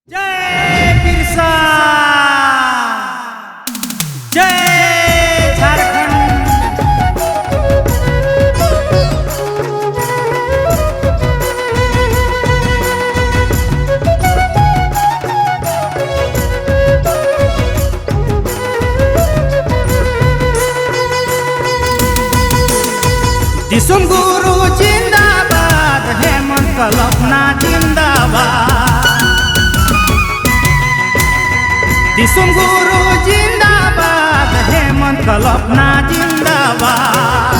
जय बिरसा, जय झारखंड। दिसुम गुरु जिंदाबाद, हेमंत कल्पना जिंदाबाद। दिसुम गुरु जिंदाबाद, हेमंत कल्पना जिंदाबाद।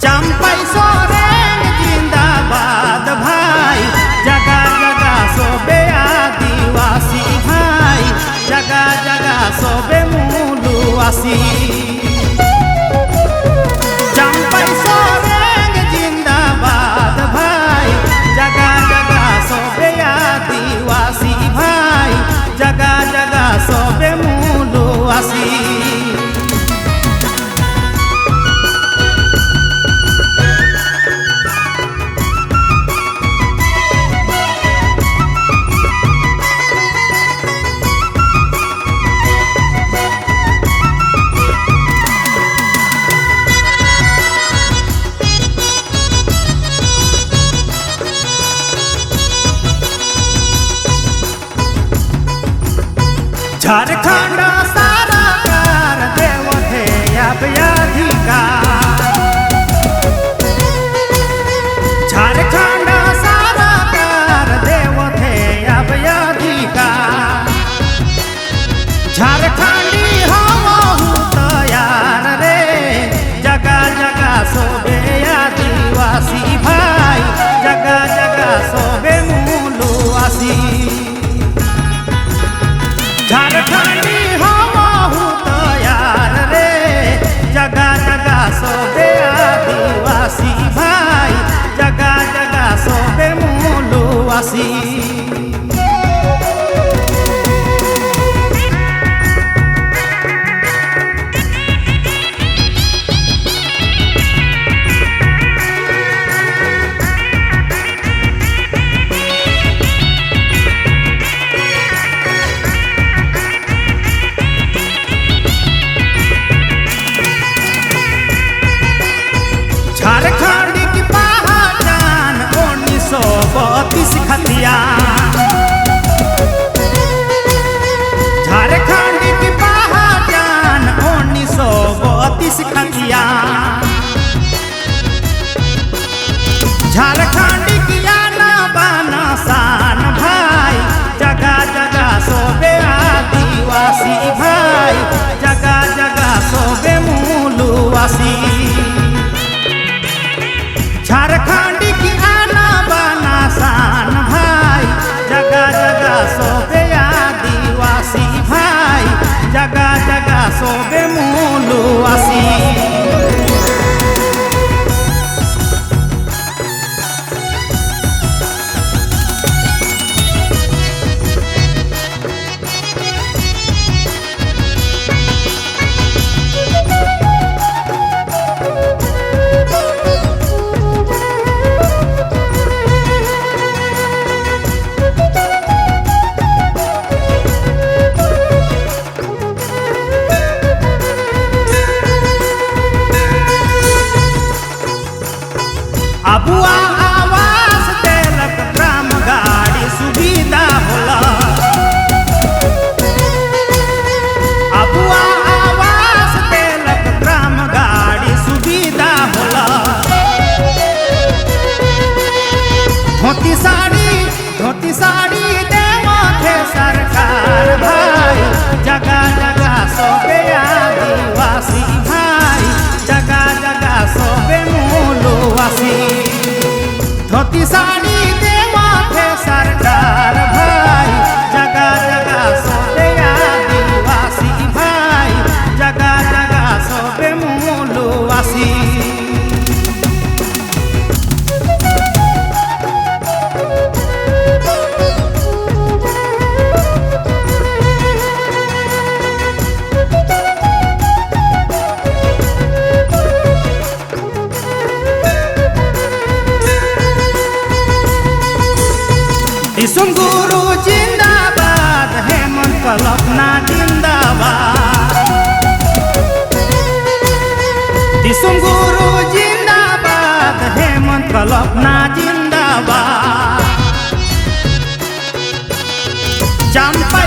चंपई सोरेन जिंदाबाद भाई, जगह जगह सोबे आदिवासी भाई, जगह जगह सोबे मूलवासी। चंपई सोरेन जिंदाबाद भाई, जगह जगह सोबे आदिवासी भाई, जगह जगह सोबे मूलवासी। झारखंड सरकार देवथे अब अधिकार। झारखंड सरकार देवथे अब अधिकार। झारखंडी हमहु तैयार रे, जगह जगह सोबे आदिवासी भाई, जगह जगह सोबे मूलवासी। झारखंडी हमहु तैयार रे, जगह जगह सोबे आदिवासी भाई, जगह जगह सोबे मूलवासी। झारखंड की पहचान 1932 खतियान। गुरु जिंदाबाद, हेमंत कल्पना जिंदाबाद। दिसुम गुरु जिंदाबाद, हेमंत कल्पना जिंदाबाद। चंपा